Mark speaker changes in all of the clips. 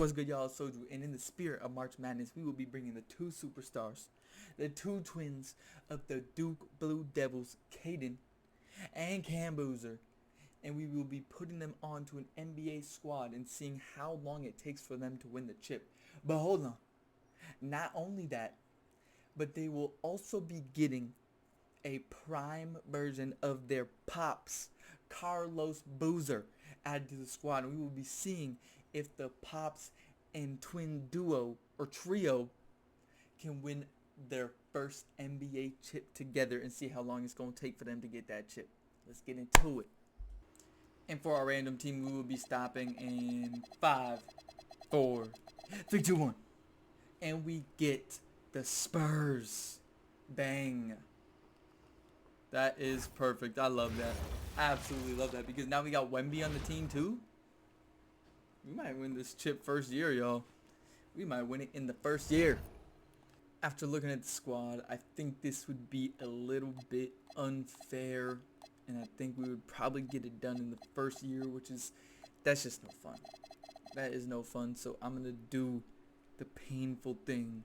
Speaker 1: What's good, y'all? Soju, and in the spirit of March Madness, we will be bringing the two superstars, the two twins of the Duke Blue Devils, Cayden and Cam, and we will be putting them onto an NBA squad and seeing how long it takes for them to win the chip. But hold on, not only that, but they will also be getting a prime version of their pops, Carlos Boozer, added to the squad. And we will be seeing if the pops and twin duo or trio can win their first NBA chip together and see how long it's going to take for them to get that chip. Let's get into it. And for our random team, we will be stopping in 5, 4, 3, 2, 1. And we get the Spurs. Bang. That is perfect. I love that. I absolutely love that because now we got Wemby on the team too. We might win this chip first year, y'all. We might win it in the first year. After looking at the squad, I think this would be a little bit unfair. And I think we would probably get it done in the first year, that's just no fun. That is no fun. So I'm going to do the painful thing.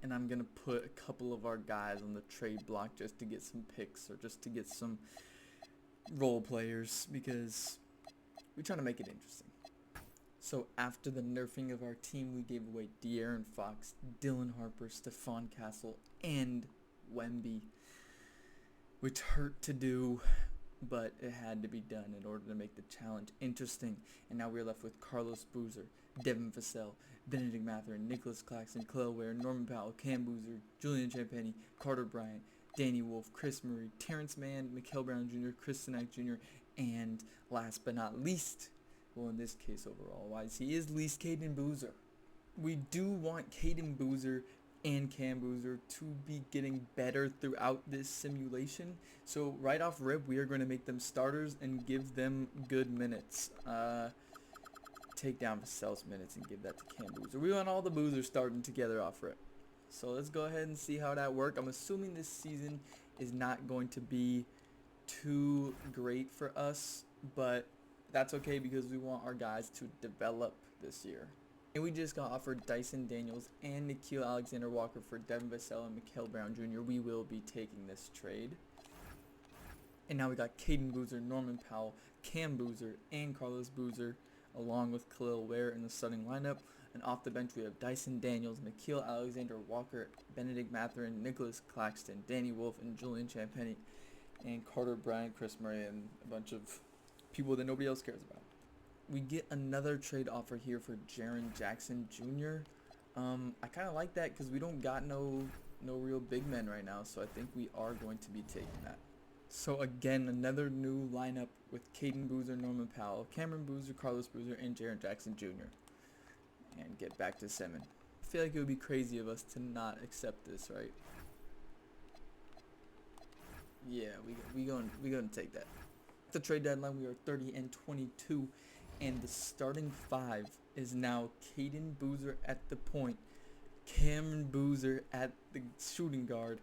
Speaker 1: And I'm going to put a couple of our guys on the trade block just to get some picks or just to get some role players because we're trying to make it interesting. So after the nerfing of our team, we gave away De'Aaron Fox, Dylan Harper, Stephon Castle, and Wemby, which hurt to do, but it had to be done in order to make the challenge interesting. And now we're left with Carlos Boozer, Devin Vassell, Benedict Mathurin, Nicholas Claxton, Khalil Ware, Norman Powell, Cam Boozer, Julian Champagnie, Carter Bryant, Danny Wolf, Chris Murray, Terrence Mann, Mikael Brown Jr., Chris Sinak Jr., and last but not least, well in this case overall wise, he is least Cayden Boozer. We do want Cayden Boozer and Cam Boozer to be getting better throughout this simulation. So right off rip, we are going to make them starters and give them good minutes. Take down Vassell's minutes and give that to Cam Boozer. We want all the Boozers starting together off rip. So let's go ahead and see how that works. I'm assuming this season is not going to be too great for us, but that's okay because we want our guys to develop this year. And we just got offered Dyson Daniels and Nickeil Alexander-Walker for Devin Vassell and Mikael Brown Jr. We will be taking this trade. And now we got Cayden Boozer, Norman Powell, Cam Boozer, and Carlos Boozer, along with Khalil Ware in the starting lineup. And off the bench we have Dyson Daniels, Nickeil Alexander-Walker, Benedict Mathurin, Nicholas Claxton, Danny Wolf, and Julian Champagnie, and Carter Bryant, Chris Murray, and a bunch of people that nobody else cares about. We get another trade offer here for Jaren Jackson Jr. I kind of like that because we don't got no real big men right now, so I think we are going to be taking that. So again, another new lineup with Cayden Boozer, Norman Powell, Cameron Boozer, Carlos Boozer, and Jaren Jackson Jr. And get back to Semin. I feel like it would be crazy of us to not accept this, right? Yeah, we gonna take that. At the trade deadline, we are 30 and 22, and the starting five is now Cayden Boozer at the point, Cameron Boozer at the shooting guard,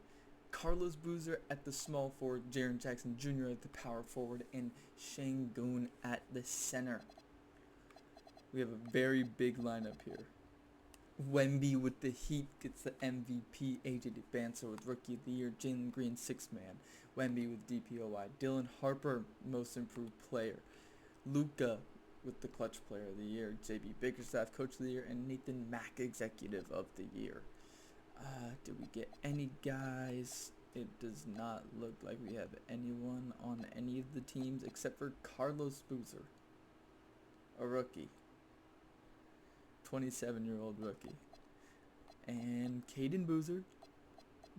Speaker 1: Carlos Boozer at the small forward, Jaren Jackson Jr. at the power forward, and Şengün at the center. We have a very big lineup here. Wemby with the Heat gets the MVP. AJ DeBancer with Rookie of the Year. Jalen Green, 6-man. Wemby with DPOY. Dylan Harper, Most Improved Player. Luka with the Clutch Player of the Year. JB Bickerstaff, Coach of the Year. And Nathan Mack, Executive of the Year. Did we get any guys? It does not look like we have anyone on any of the teams except for Carlos Boozer, a rookie. 27-year-old rookie. And Cayden Boozer,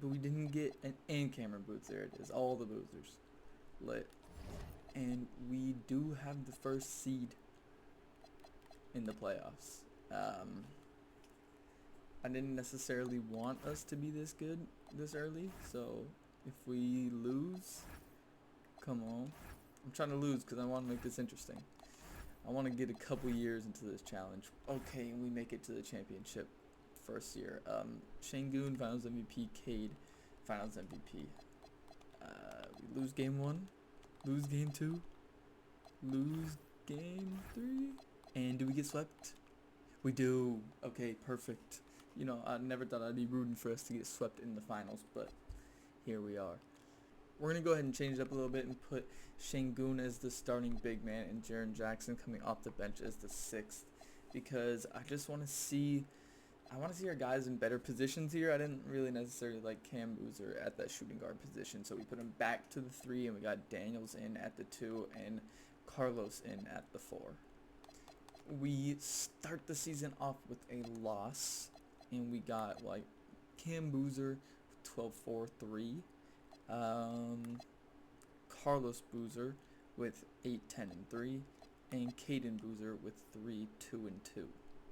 Speaker 1: but we didn't get and Cameron Boozer. There it is, all the Boozers. Lit. And we do have the first seed in the playoffs. I didn't necessarily want us to be this good this early, so if we lose, come on. I'm trying to lose because I want to make this interesting. I want to get a couple years into this challenge. Okay, and we make it to the championship first year. Şengün, Finals MVP. Cade, Finals MVP. We lose game 1, lose game 2, lose game 3, and do we get swept? We do. Okay, perfect. You know, I never thought I'd be rooting for us to get swept in the finals, but here we are. We're going to go ahead and change it up a little bit and put Şengün as the starting big man and Jaren Jackson coming off the bench as the sixth, because I just want to see our guys in better positions here. I didn't really necessarily like Cam Boozer at that shooting guard position, so we put him back to the 3, and we got Daniels in at the 2 and Carlos in at the 4. We start the season off with a loss, and we got like Cam Boozer 12-4-3, Carlos Boozer with 8-10-3, and Cayden Boozer with 3-2-2.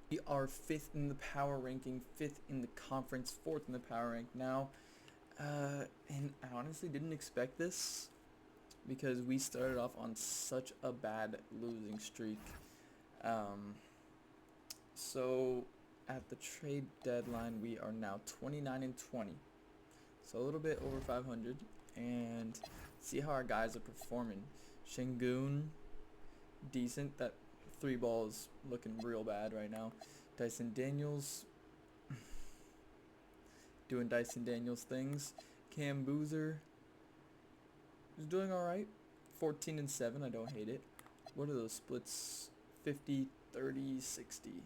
Speaker 1: We are 5th in the power ranking, 5th in the conference, 4th in the power rank now. And I honestly didn't expect this because we started off on such a bad losing streak. So at the trade deadline, we are now 29-20. So a little bit over 500. And see how our guys are performing. Şengün, decent. That 3 ball is looking real bad right now. Dyson Daniels doing Dyson Daniels things. Cam Boozer is doing alright. 14-7. I don't hate it. What are those splits? 50, 30, 60.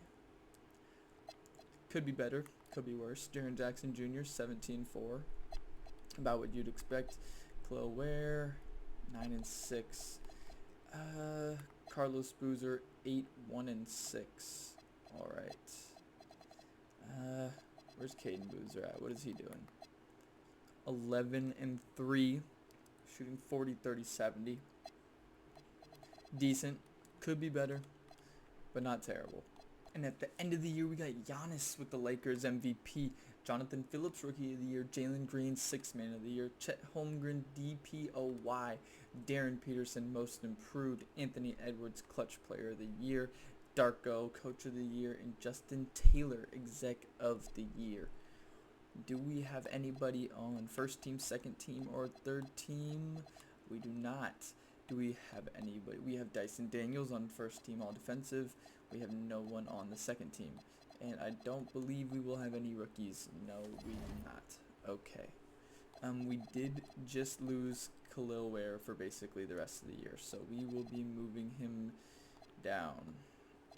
Speaker 1: Could be better. Could be worse. Jaren Jackson Jr. 17-4. About what you'd expect. Khalil Ware 9-6. Carlos Boozer 8-1-6. All right. Where's Cayden Boozer at? What is he doing? 11-3, shooting 40, 30, 70. Decent. Could be better, but not terrible. And at the end of the year, we got Giannis with the Lakers MVP. Jonathan Phillips, Rookie of the Year. Jalen Green, Sixth Man of the Year. Chet Holmgren, DPOY. Darren Peterson, Most Improved. Anthony Edwards, Clutch Player of the Year. Darko, Coach of the Year. And Justin Taylor, Exec of the Year. Do we have anybody on first team, second team, or third team? We do not. Do we have anybody? We have Dyson Daniels on first team, all defensive. We have no one on the second team. And I don't believe we will have any rookies. No, we do not. Okay. We did just lose Khalil Ware for basically the rest of the year, so we will be moving him down.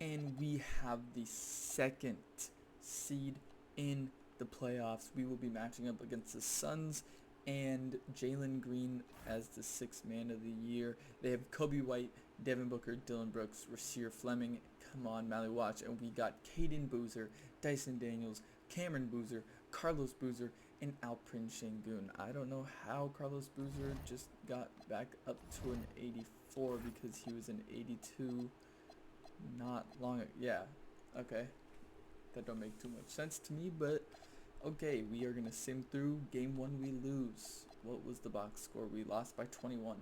Speaker 1: And we have the second seed in the playoffs. We will be matching up against the Suns and Jalen Green as the Sixth Man of the Year. They have Kobe White, Devin Booker, Dylan Brooks, Rasir Fleming, come on, Mally Watch, and we got Cayden Boozer, Dyson Daniels, Cameron Boozer, Carlos Boozer, and Alperen Şengün. I don't know how Carlos Boozer just got back up to an 84 because he was an 82 not long ago. Yeah, okay. That don't make too much sense to me, but okay, we are going to sim through. Game 1 we lose. What was the box score? We lost by 21.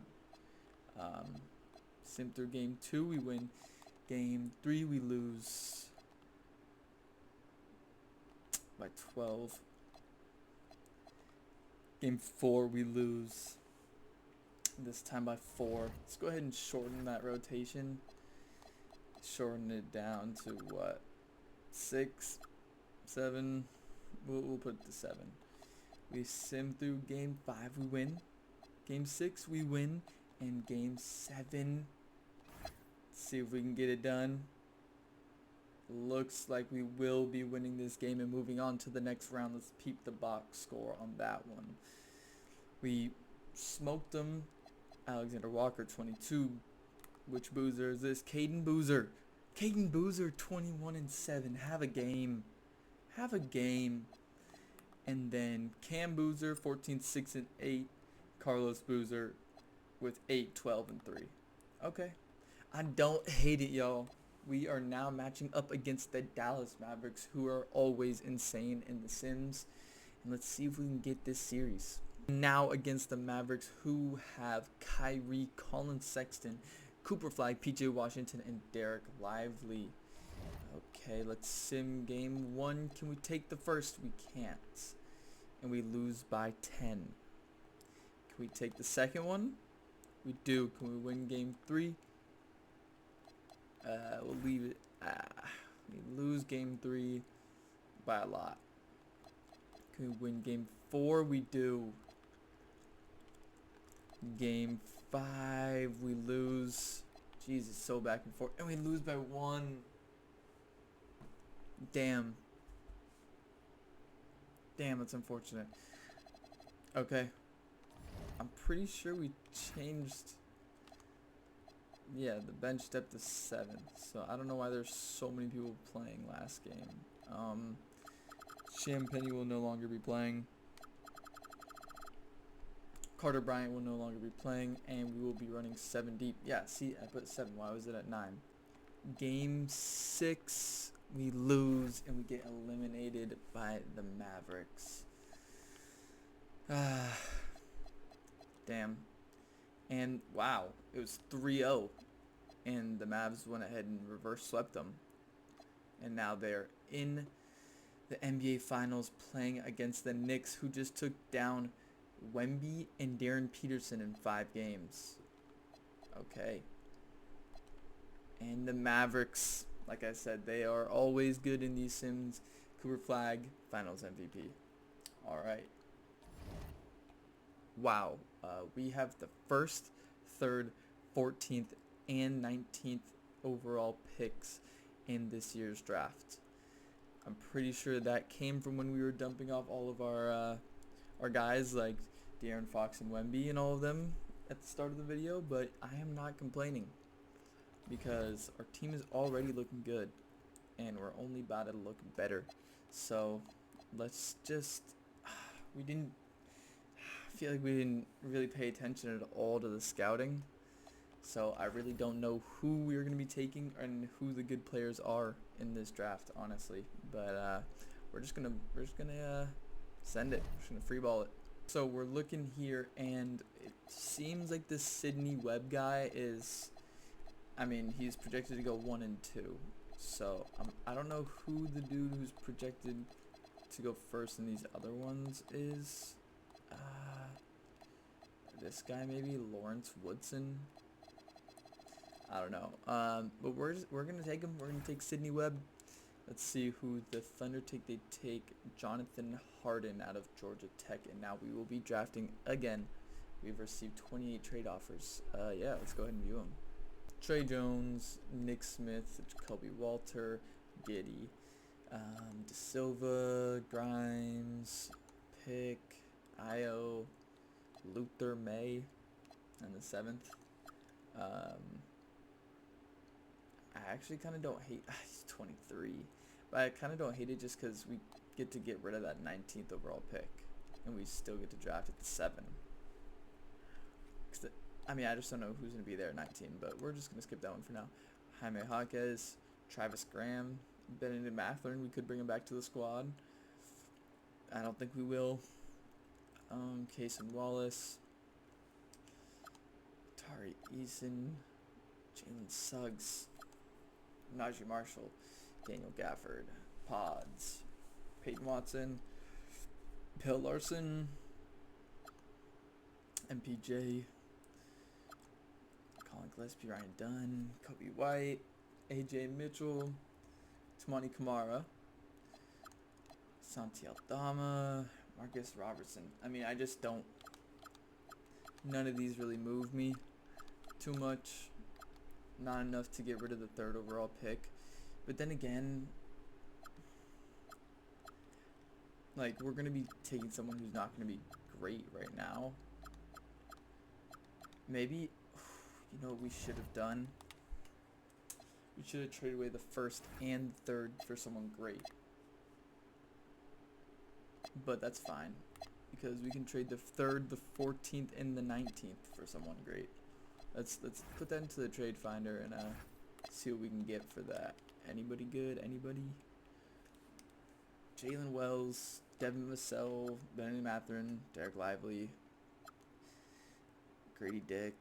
Speaker 1: Sim through game 2 we win. Game 3 we lose by 12. Game 4 we lose, this time by 4. Let's go ahead and shorten that rotation. Shorten it down to what? 6, 7. We'll put it to 7. We sim through game 5, we win. Game 6, we win. And game 7, let's see if we can get it done. Looks like we will be winning this game and moving on to the next round. Let's peep the box score on that one. We smoked them. Alexander Walker, 22. Which Boozer is this? Cayden Boozer. Cayden Boozer, 21-7. Have a game. Have a game. And then Cam Boozer, 14-6-8. Carlos Boozer with 8-12-3. Okay. I don't hate it, y'all. We are now matching up against the Dallas Mavericks, who are always insane in the Sims. And let's see if we can get this series. Now against the Mavericks, who have Kyrie, Colin Sexton, Cooper Flag, PJ Washington, and Derek Lively. Okay, let's sim game 1. Can we take the first? We can't. And we lose by 10. Can we take the second one? We do. Can we win game 3? We'll leave it. We lose game 3 by a lot. Can we win game 4? We do. Game 5, we lose. Jesus, so back and forth. And we lose by 1. Damn. Damn, that's unfortunate. Okay. I'm pretty sure we changed... Yeah, the bench depth to 7. So I don't know why there's so many people playing last game. Champagne will no longer be playing. Carter Bryant will no longer be playing, and we will be running 7 deep. Yeah, see, I put 7. Why was it at 9? Game 6, we lose, and we get eliminated by the Mavericks. Damn. And, wow, it was 3-0, and the Mavs went ahead and reverse swept them. And now they're in the NBA Finals playing against the Knicks, who just took down Wemby and Darren Peterson in 5 games. Okay. And the Mavericks, like I said, they are always good in these sims. Cooper Flag, Finals MVP. Alright. Wow. We have the 1st, 3rd, 14th, and 19th overall picks in this year's draft. I'm pretty sure that came from when we were dumping off all of our guys like De'Aaron Fox and Wemby and all of them at the start of the video, but I am not complaining because our team is already looking good and we're only about to look better. So let's just, I feel like we didn't really pay attention at all to the scouting. So I really don't know who we're going to be taking and who the good players are in this draft, honestly. But we're just gonna send it. We're just gonna free ball it. So we're looking here, and it seems like this Sydney Webb guy is, I mean, he's projected to go 1 and 2. So I don't know who the dude who's projected to go first in these other ones is. This guy maybe, Lawrence Woodson. I don't know. But we're gonna take him. We're gonna take Sydney Webb. Let's see who the Thunder take. They take Jonathan Harden out of Georgia Tech, and now we will be drafting again. We've received 28 trade offers. Yeah, let's go ahead and view them. Trey Jones, Nick Smith, Jacoby Walter, Giddey, De Silva, Grimes, Pick, Io, Luther May, and the 7th. I actually kind of don't hate. He's 23, but I kind of don't hate it just because we get to get rid of that 19th overall pick, and we still get to draft at the 7. I mean, I just don't know who's gonna be there at 19, but we're just gonna skip that one for now. Jaime Jaquez, Travis Graham, Benedict Mathurin. We could bring him back to the squad. I don't think we will. Cason Wallace, Tari Eason, Jalen Suggs, Najee Marshall, Daniel Gafford, Pods, Peyton Watson, Bill Larson, MPJ, Colin Gillespie, Ryan Dunn, Kobe White, AJ Mitchell, Tamani Kamara, Santi Aldama, Marcus Robertson. I mean, I just don't... None of these really move me too much. Not enough to get rid of the 3rd overall pick. But then again, like, we're going to be taking someone who's not going to be great right now. Maybe, you know what we should have done? We should have traded away the 1st and 3rd for someone great. But that's fine, because we can trade the 3rd, the 14th, and the 19th for someone great. Let's put that into the trade finder and see what we can get for that. Anybody good? Anybody? Jalen Wells, Devin Vassell, Benedict Mathurin, Derek Lively, Grady Dick,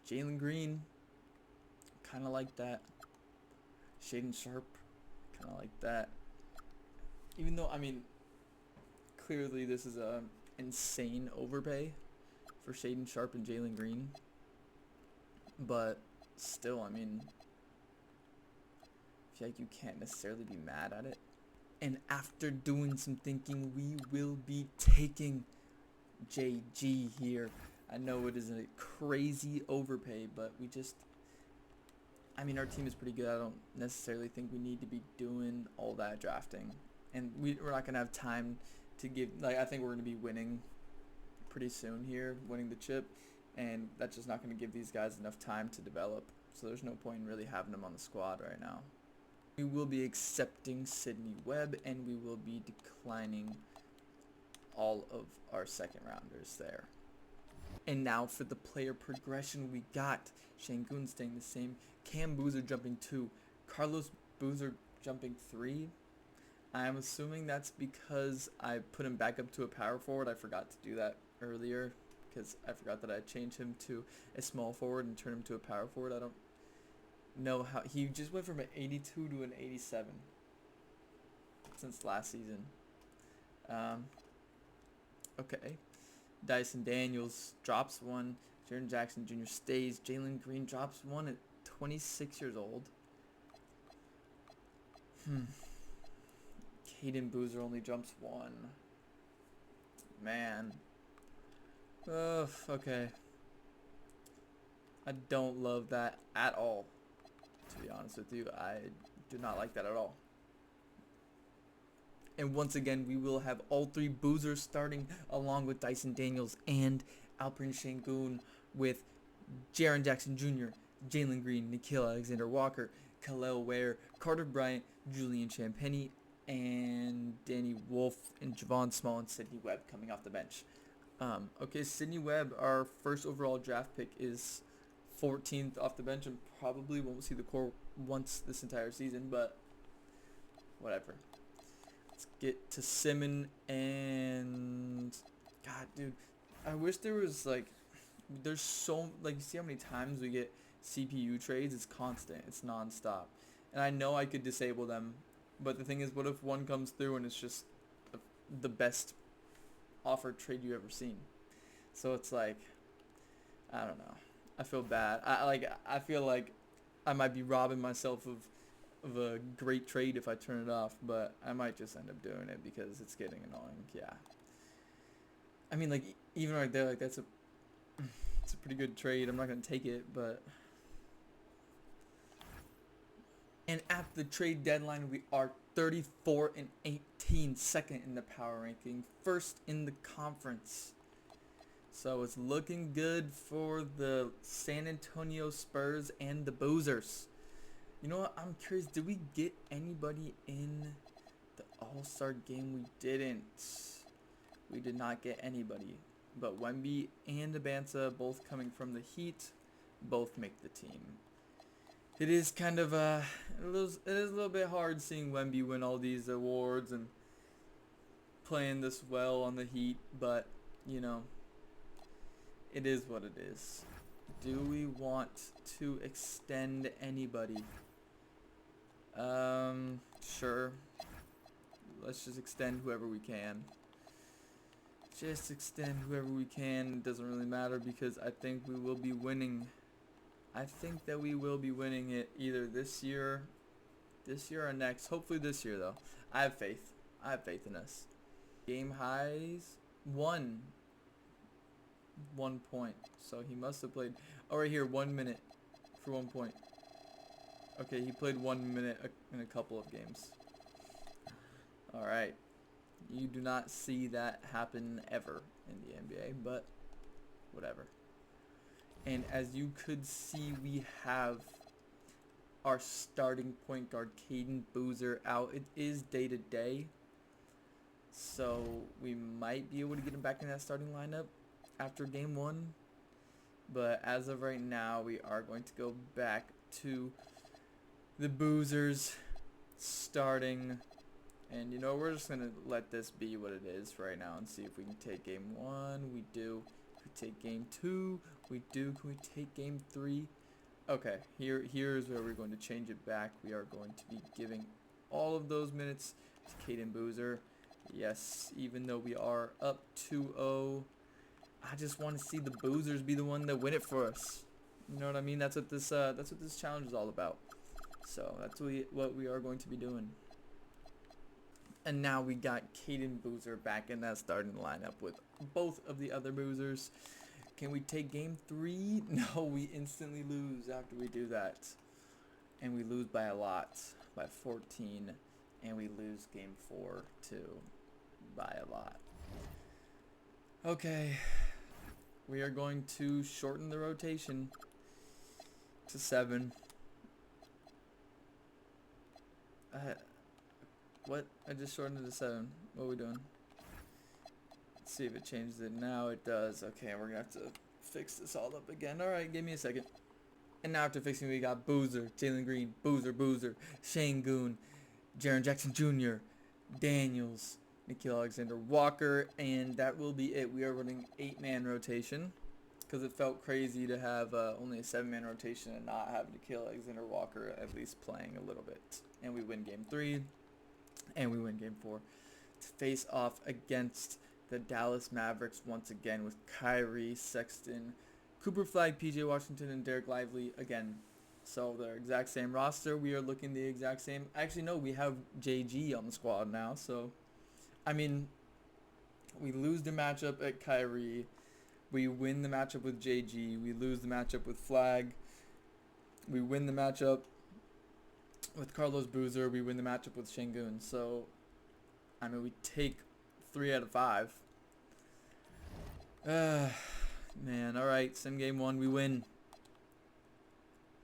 Speaker 1: Jalen Green. Kind of like that. Shaden Sharp. Kind of like that. Even though, I mean, clearly this is a insane overpay for Shaden Sharp and Jalen Green. But still, I mean, feel like you can't necessarily be mad at it. And after doing some thinking, we will be taking JG here. I know it is a crazy overpay, but we just... I mean, our team is pretty good. I don't necessarily think we need to be doing all that drafting. And we're not going to have time to give... Like, I think we're going to be winning pretty soon here, winning the chip. And that's just not going to give these guys enough time to develop. So there's no point in really having them on the squad right now. We will be accepting Sydney Webb, and we will be declining all of our second rounders there. And now for the player progression, we got Şengün staying the same, Cam Boozer jumping 2, Carlos Boozer jumping 3. I'm assuming that's because I put him back up to a power forward. I forgot to do that earlier because I forgot that I changed him to a small forward and turned him to a power forward. I don't know how he just went from an 82 to an 87 since last season. Okay. Dyson Daniels drops 1. Jaren Jackson Jr. stays. Jalen Green drops 1 at 26 years old. Cayden Boozer only jumps 1. Man. Ugh, okay. I don't love that at all. To be honest with you, I do not like that at all. And once again, we will have all 3 Boozers starting along with Dyson Daniels and Alperen Şengün, with Jaren Jackson Jr., Jalen Green, Nikhil Alexander-Walker, Khalil Ware, Carter Bryant, Julian Champagny, and Danny Wolf, and Javon Small and Sydney Webb coming off the bench. Okay, Sydney Webb, our first overall draft pick, is 14th off the bench and probably won't see the core once this entire season, but whatever. Let's get to Simon. And God, dude, I wish there was like, there's so, like, you see how many times we get CPU trades? It's constant, it's non-stop, and I know I could disable them, but the thing is, what if one comes through and it's just the best offered trade you ever seen? So it's like, I don't know, I feel bad. I feel like I might be robbing myself of a great trade if I turn it off, but I might just end up doing it because it's getting annoying. Yeah. I mean, like, even right there, like, it's a pretty good trade. I'm not going to take it, but... And at the trade deadline, we are 34 and 18, second in the power ranking, first in the conference. So it's looking good for the San Antonio Spurs and the Boozers. You know what? I'm curious. Did we get anybody in the All-Star game? We didn't. We did not get anybody. But Wemby and Abanza, both coming from the Heat, both make the team. It is kind of it is a little bit hard seeing Wemby win all these awards and playing this well on the Heat, but you know, it is what it is. Do we want to extend anybody? Sure. Let's just extend whoever we can. Just extend whoever we can. It doesn't really matter because I think we will be winning. I think that we will be winning it either this year or next. Hopefully this year, though. I have faith. I have faith in us. Game highs, 1 point. So he must have played. Oh, right here, 1 minute for 1 point. Okay, he played 1 minute in a couple of games. All right. You do not see that happen ever in the NBA, but whatever. And as you could see, we have our starting point guard, Cayden Boozer, out. It is day-to-day, so we might be able to get him back in that starting lineup after game 1. But as of right now, we are going to go back to the Boozers starting. And, you know, we're just going to let this be what it is right now and see if we can take game 1. We do. If we take game 2, we do. Can we take game 3? Okay, here's where we're going to change it back. We are going to be giving all of those minutes to Cayden Boozer. Yes, even though we are up 2-0, I just want to see the Boozers be the one that win it for us. You know what I mean? That's what this challenge is all about. So that's what we are going to be doing. And now we got Cayden Boozer back in that starting lineup with both of the other Boozers. Can we take game 3? No, we instantly lose after we do that. And we lose by a lot, by 14. And we lose game 4 too, by a lot. Okay, we are going to shorten the rotation to 7. What? I just shortened it to 7. What are we doing? Let's see if it changes it. Now it does. Okay, we're going to have to fix this all up again. Alright, give me a second. And now after fixing, we got Boozer, Jalen Green, Boozer, Şengün, Jaren Jackson Jr., Daniels, Nickeil Alexander-Walker, and that will be it. We are running 8-man rotation because it felt crazy to have only a 7-man rotation and not have Nickeil Alexander-Walker at least playing a little bit. And we win game 3, and we win game 4 to face off against the Dallas Mavericks once again with Kyrie, Sexton, Cooper Flagg, PJ Washington, and Derek Lively again. So the exact same roster. We are looking the exact same. Actually, no, we have JG on the squad now. So, I mean, we lose the matchup at Kyrie. We win the matchup with JG. We lose the matchup with Flagg. We win the matchup with Carlos Boozer. We win the matchup with Şengün. So, I mean, we take 3 out of 5. Man, alright, sim game 1, we win.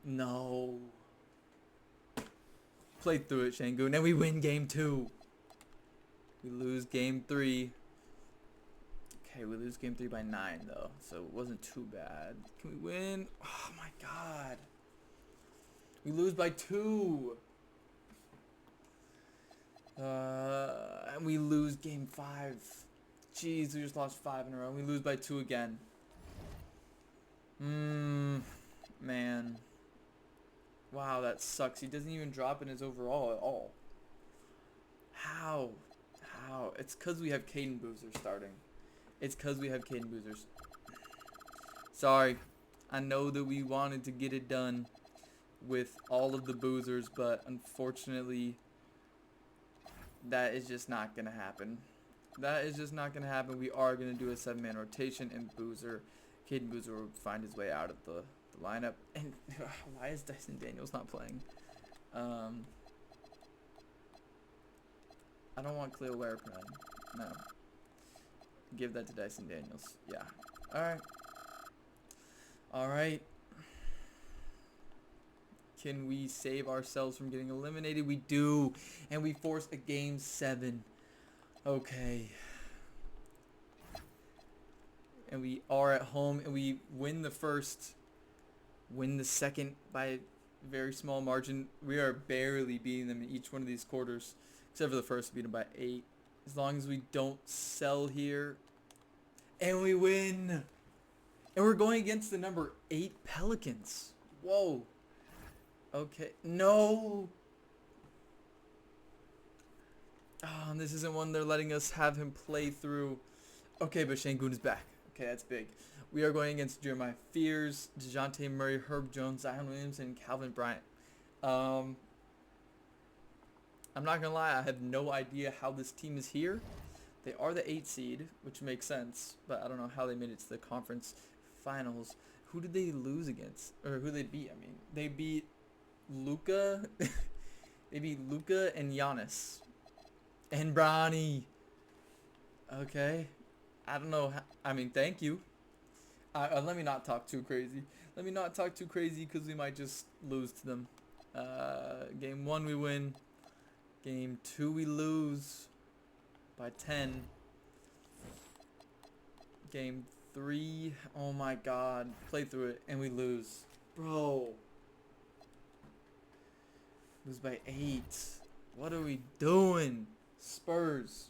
Speaker 1: No. Play through it, Şengün, and we win game 2. We lose game 3. Okay, we lose game 3 by 9, though, so it wasn't too bad. Can we win? Oh, my God. We lose by 2. And we lose game 5. Jeez, we just lost 5 in a row. We lose by 2 again. Man. Wow, that sucks. He doesn't even drop in his overall at all. How? It's because we have Cayden Boozer starting. It's because we have Cayden Boozers. Sorry. I know that we wanted to get it done with all of the Boozers, but unfortunately, that is just not going to happen. That is just not going to happen. We are going to do a 7-man rotation, and Cayden Boozer will find his way out of the lineup. And why is Dyson Daniels not playing? I don't want Cleo Werepan. No. Give that to Dyson Daniels. Yeah. Alright. Alright. Can we save ourselves from getting eliminated? We do. And we force a game 7. Okay. And we are at home, and we win the first, win the second by a very small margin. We are barely beating them in each one of these quarters, except for the first, beat them by 8. As long as we don't sell here, and we win. And we're going against the number 8 Pelicans. Whoa. Okay. No. Oh, this isn't one they're letting us have him play through. Okay, but Şengün is back. Okay, that's big. We are going against Jeremiah Fears, DeJounte Murray, Herb Jones, Zion Williamson, and Calvin Bryant. I'm not going to lie, I have no idea how this team is here. They are the 8 seed, which makes sense, but I don't know how they made it to the conference finals. Who did they lose against? Or who they beat, I mean. They beat Luka. They beat Luka and Giannis. And Bronny. Okay. I don't know. I mean, thank you. Let me not talk too crazy. Let me not talk too crazy because we might just lose to them. Game 1 we win. Game 2 we lose by 10. Game 3, oh my God. Play through it and we lose. Bro. Lose by 8. What are we doing? Spurs,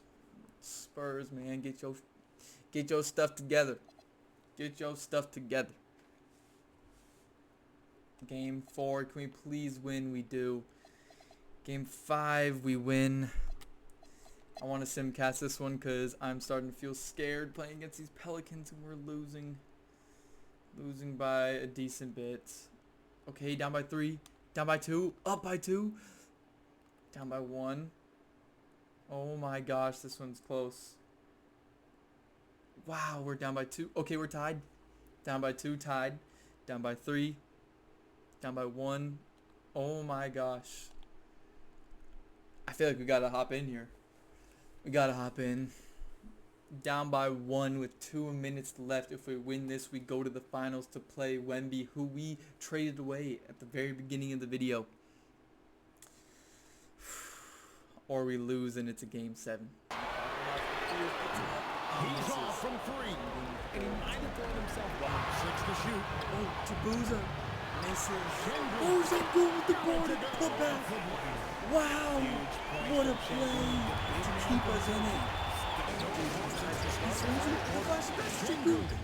Speaker 1: man, get your stuff together. Get your stuff together. Game 4, can we please win? We do. Game 5, we win. I want to simcast this one because I'm starting to feel scared playing against these Pelicans, and we're losing by a decent bit. Okay, down by 3. Down by 2. Up by 2. Down by 1. Oh my gosh, this one's close. Wow, we're down by 2. Okay, we're tied. Down by 2, tied. Down by 3. Down by 1. Oh my gosh. I feel like we gotta hop in here. We gotta hop in. Down by 1 with 2 minutes left. If we win this, we go to the finals to play Wemby, who we traded away at the very beginning of the video. Or we lose and it's a game 7.
Speaker 2: He's off from 3, and he might have thrown himself down. 6 to shoot.
Speaker 1: Oh, to Boozer. Misses. Boozer good with the board and put back. Wow, what a play to keep us in it.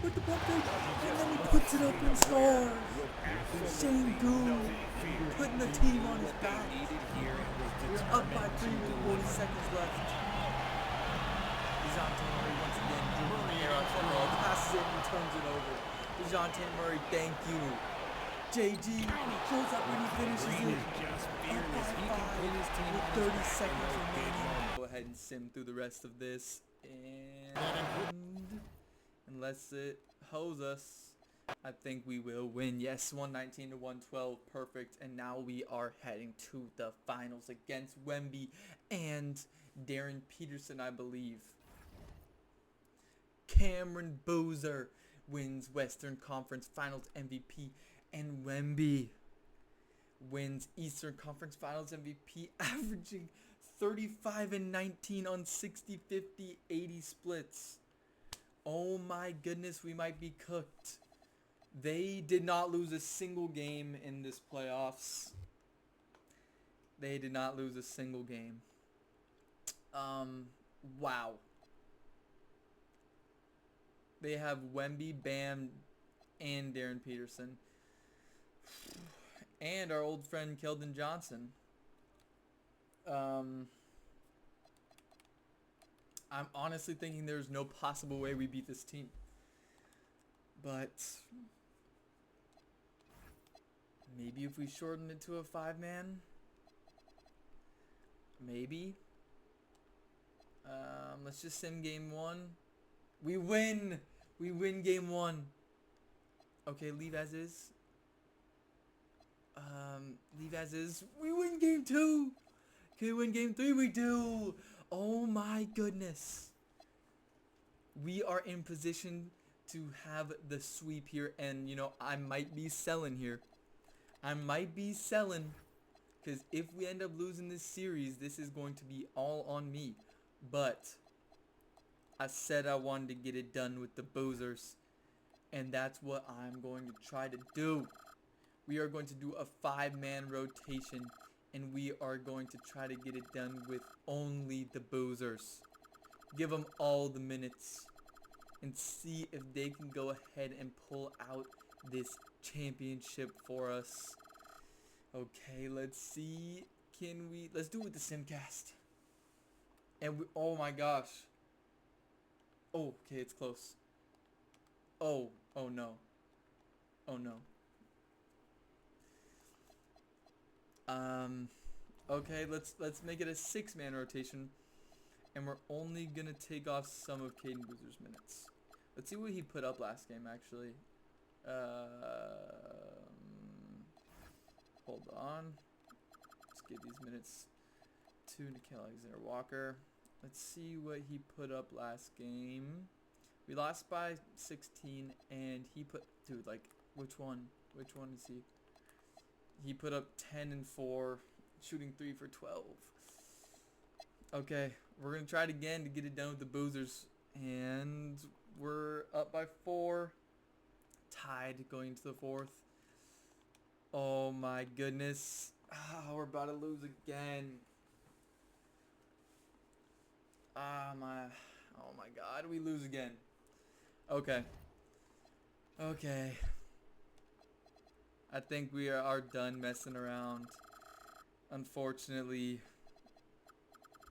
Speaker 1: With the pump fake, and then he puts it up and scores. Shane Gould putting the team on his back. We're up by 3 with 40 seconds left. DeJounte Murray once again dribbling the air on Federer, passes it and turns it over. DeJounte Murray, thank you. JG shows up when he finishes it. Up by 5 with 30 seconds remaining. Go ahead and sim through the rest of this. And unless it hose us, I think we will win. Yes, 119 to 112, perfect. And now we are heading to the finals against Wemby and Darren Peterson, I believe. Cameron Boozer wins Western Conference Finals MVP, and Wemby wins Eastern Conference Finals MVP, averaging 35 and 19 on 60, 50, 80 splits. Oh my goodness, we might be cooked. They did not lose a single game in this playoffs. They did not lose a single game. Wow. They have Wemby, Bam, and Darren Peterson. And our old friend Keldon Johnson. I'm honestly thinking there's no possible way we beat this team. But maybe if we shorten it to a 5-man. Maybe. Let's just sim game 1. We win! We win game 1. Okay, leave as is. Leave as is. We win game 2! Can we win game 3? We do! Oh my goodness. We are in position to have the sweep here, and you know, I might be selling here. I might be selling, because if we end up losing this series, this is going to be all on me. But I said I wanted to get it done with the Boozers, and that's what I'm going to try to do. We are going to do a 5-man rotation, and we are going to try to get it done with only the Boozers. Give them all the minutes and see if they can go ahead and pull out this championship for us. Okay, let's see. Let's do it with the Simcast. And oh my gosh. Oh, okay, it's close. Oh no. Oh no. Okay, let's make it a 6-man rotation, and we're only gonna take off some of Cayden Boozer's minutes. Let's see what he put up last game, actually. Hold on. Let's give these minutes to Nickeil Alexander-Walker. Let's see what he put up last game. We lost by 16, and he put, dude, like, which one? Which one is he? He put up 10 and 4, shooting 3 for 12. Okay, we're going to try it again to get it done with the Boozers. And we're up by 4. Tied going into the 4th. Oh my goodness. We're about to lose again. Oh my god, we lose again. Okay. Okay. I think we are done messing around. Unfortunately,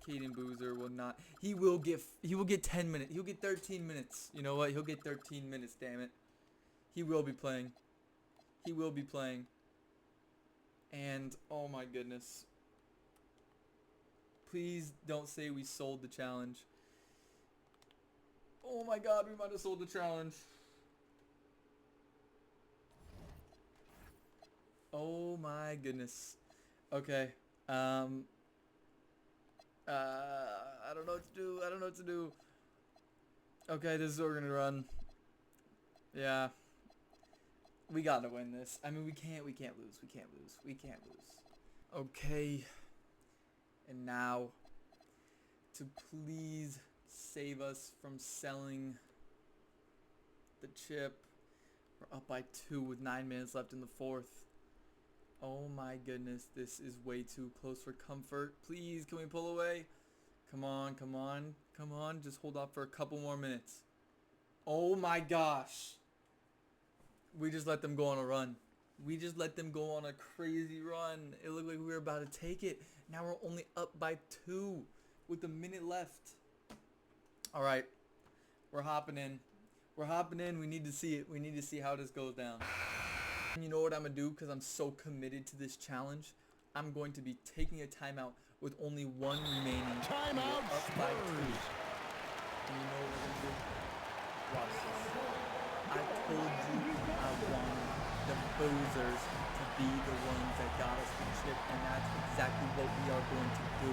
Speaker 1: Cayden Boozer will not. He will get 10 minutes. He'll get 13 minutes. You know what? He'll get 13 minutes, damn it. He will be playing. He will be playing. And oh my goodness. Please don't say we sold the challenge. Oh my god, we might have sold the challenge. Oh my goodness. Okay. I don't know what to do. I don't know what to do. Okay, this is what we're gonna run. Yeah. We gotta win this. I mean, we can't lose. We can't lose. We can't lose. Okay. And now, to please save us from selling the chip. We're up by 2 with 9 minutes left in the fourth. Oh my goodness, this is way too close for comfort. Please, can we pull away? Come on, come on, come on. Just hold off for a couple more minutes. Oh my gosh. We just let them go on a run. We just let them go on a crazy run. It looked like we were about to take it. Now we're only up by 2 with a minute left. All right. We're hopping in. We're hopping in. We need to see it. We need to see how this goes down. And you know what I'm going to do because I'm so committed to this challenge? I'm going to be taking a timeout with only 1 remaining.
Speaker 2: Timeout
Speaker 1: Up by 2.
Speaker 2: Spurs.
Speaker 1: And you know what we're going to do? Watch this. I told you I wanted the boozers to be the ones that got us the chip, and that's exactly what we are going to do.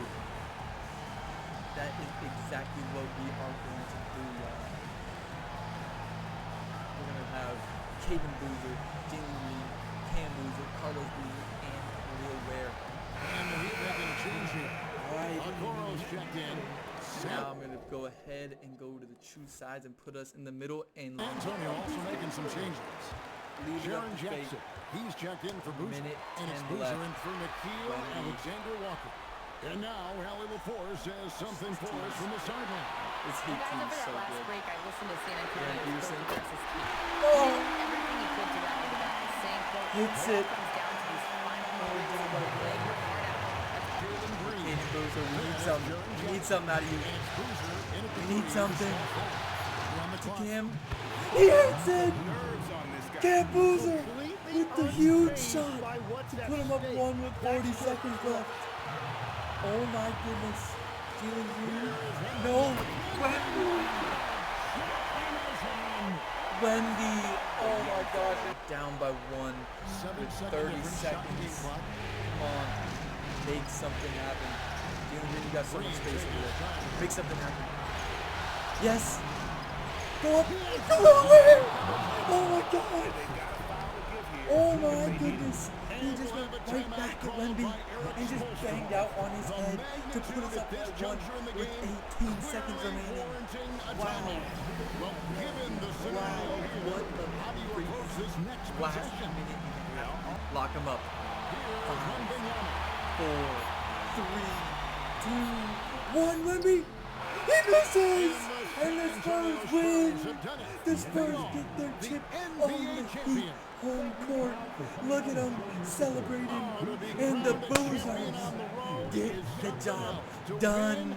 Speaker 1: That is exactly what we are going to do, y'all. We're going to have Cayden Boozer, Jalen Green, Cam Boozer, Carlos Boozer, and Lil Ware.
Speaker 2: And the Heat making a change here.
Speaker 1: Right.
Speaker 2: Okoro's checked in.
Speaker 1: Now I'm going to go ahead and go to the true sides and put us in the middle and
Speaker 2: Antonio also making some changes.
Speaker 1: leave it up
Speaker 2: Sharon
Speaker 1: to fate.
Speaker 2: Jackson, he's checked in for Boozer.
Speaker 1: Minute
Speaker 2: And it's
Speaker 1: 10
Speaker 2: Boozer
Speaker 1: left.
Speaker 2: in for Nikhil
Speaker 1: Wendy.
Speaker 2: Alexander Walker. And now Hallie LaForce has something for us from the sideline.
Speaker 1: This
Speaker 3: You
Speaker 1: Heat
Speaker 3: guys,
Speaker 1: team
Speaker 3: over
Speaker 1: is so
Speaker 3: that last
Speaker 1: good.
Speaker 3: break, I listened to San
Speaker 1: Yeah,
Speaker 3: Antonio's
Speaker 1: Peterson.
Speaker 3: coach address his team.
Speaker 1: Oh!
Speaker 3: Everything he could to rally the guys, saying, quote,
Speaker 1: Hits
Speaker 3: "It all
Speaker 1: it.
Speaker 3: comes down to these final moments and playing your heart out." That's
Speaker 2: Jalen Green.
Speaker 1: Cayden Boozer, we need something. We need something out of you.
Speaker 2: And it's Boozer in at the
Speaker 1: We need
Speaker 2: three.
Speaker 1: something.
Speaker 2: We're on the clock.
Speaker 1: Cam. He hits it!
Speaker 4: Nerves on this guy.
Speaker 1: Cam Boozer
Speaker 5: Completely
Speaker 1: with the huge
Speaker 5: unfazed
Speaker 1: shot
Speaker 5: by what's
Speaker 1: to
Speaker 5: at
Speaker 1: put him up
Speaker 5: stake.
Speaker 1: 1 with 40
Speaker 5: That's
Speaker 1: seconds
Speaker 5: good.
Speaker 1: left. Oh my goodness. Jalen Green. No. Wendy. Oh my gosh. Down by 1 with 30 seconds. Come on. Make something happen. Jalen Green, you got so much space over there. Make something happen. Yes. Go up. Go away. Oh my god. Oh my goodness. He just went right back at Wemby and just banged out on his head to put us up at 1 with 18 seconds remaining. Wow.
Speaker 2: Well, given the
Speaker 1: Wow.
Speaker 2: scenario here,
Speaker 1: What a
Speaker 2: how do you approach this next
Speaker 1: last
Speaker 2: possession?
Speaker 1: minute and a half. Lock him up.
Speaker 2: Here is Wembanyama.
Speaker 1: 4, 3, 2, 1. Wemby. He misses. And the Spurs win. The Spurs get their chip on the Heat home court. Look at them celebrating. And the Boozers get the job done.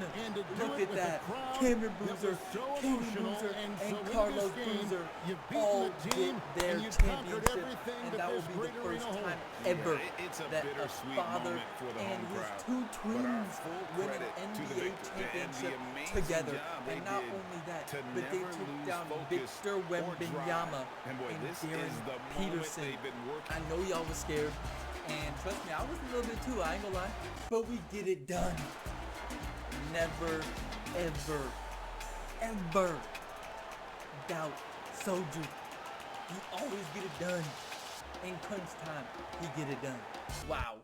Speaker 1: Look at that. Cameron Boozer, Cayden Boozer, and Carlos Boozer all get their championship. And that will be the first time ever
Speaker 4: It's a
Speaker 1: that a
Speaker 4: bittersweet
Speaker 1: father
Speaker 4: moment for the
Speaker 1: and
Speaker 4: home
Speaker 1: his
Speaker 4: crowd.
Speaker 1: 2
Speaker 4: But our
Speaker 1: twins
Speaker 4: full
Speaker 1: win an
Speaker 4: credit to the
Speaker 1: NBA
Speaker 4: victor and the
Speaker 1: championship
Speaker 4: amazing
Speaker 1: together.
Speaker 4: job they
Speaker 1: And not
Speaker 4: did
Speaker 1: only that,
Speaker 4: to
Speaker 1: but they
Speaker 4: never
Speaker 1: took
Speaker 4: lose
Speaker 1: down
Speaker 4: focus
Speaker 1: Victor
Speaker 4: or
Speaker 1: Wembanyama
Speaker 4: drive. And boy,
Speaker 1: and
Speaker 4: this
Speaker 1: Darren
Speaker 4: is the moment
Speaker 1: Peterson.
Speaker 4: they've been working.
Speaker 1: I know y'all was scared, and trust me, I was a little bit too, I ain't gonna lie. But we get it done. Never, ever, ever doubt Soldier. He always get it done. In crunch time, he get it done. Wow.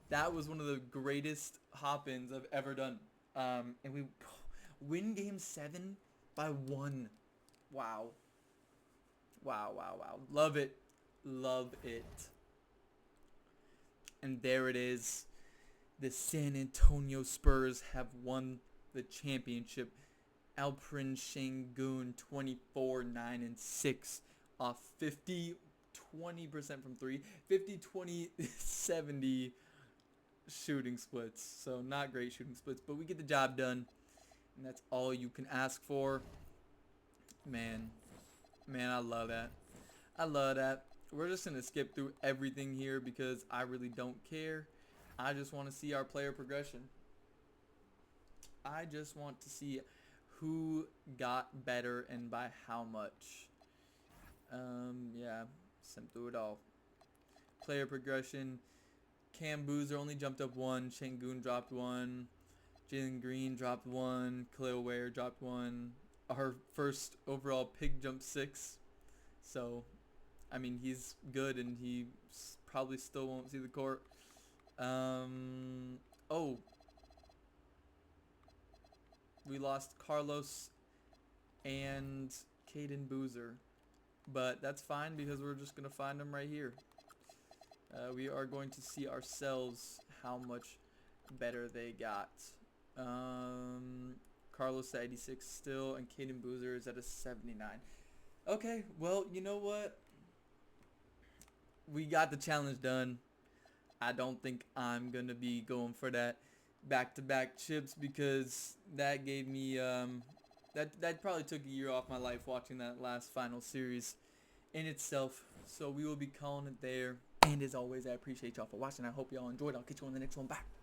Speaker 1: That was one of the greatest hop-ins I've ever done. And we win game 7 by 1. Wow. Wow, wow, wow. Love it. Love it. And there it is. The San Antonio Spurs have won the championship. Alperen Şengün 24, 9, and 6 off 50, 20% from 3. 50, 20, 70 shooting splits. So not great shooting splits, but we get the job done. And that's all you can ask for. Man, I love that. I love that. we're just going to skip through everything here because I really don't care. I just want to see our player progression. I just want to see who got better and by how much. Yeah, skim through it all. Player progression. Cam Boozer only jumped up 1. Shangoon dropped 1. Jalen Green dropped 1. Khalil Ware dropped 1. Our first overall pick jumped 6. So, I mean, he's good and he probably still won't see the court. Oh. We lost Carlos and Cayden Boozer. But that's fine because we're just going to find them right here. We are going to see ourselves how much better they got. Carlos at 86 still, and Cayden Boozer is at a 79. Okay, well, you know what? We got the challenge done. I don't think I'm going to be going for that back-to-back chips because that gave me, that probably took a year off my life watching that last final series in itself. So we will be calling it there. And as always, I appreciate y'all for watching. I hope y'all enjoyed. I'll catch you on the next one. Bye.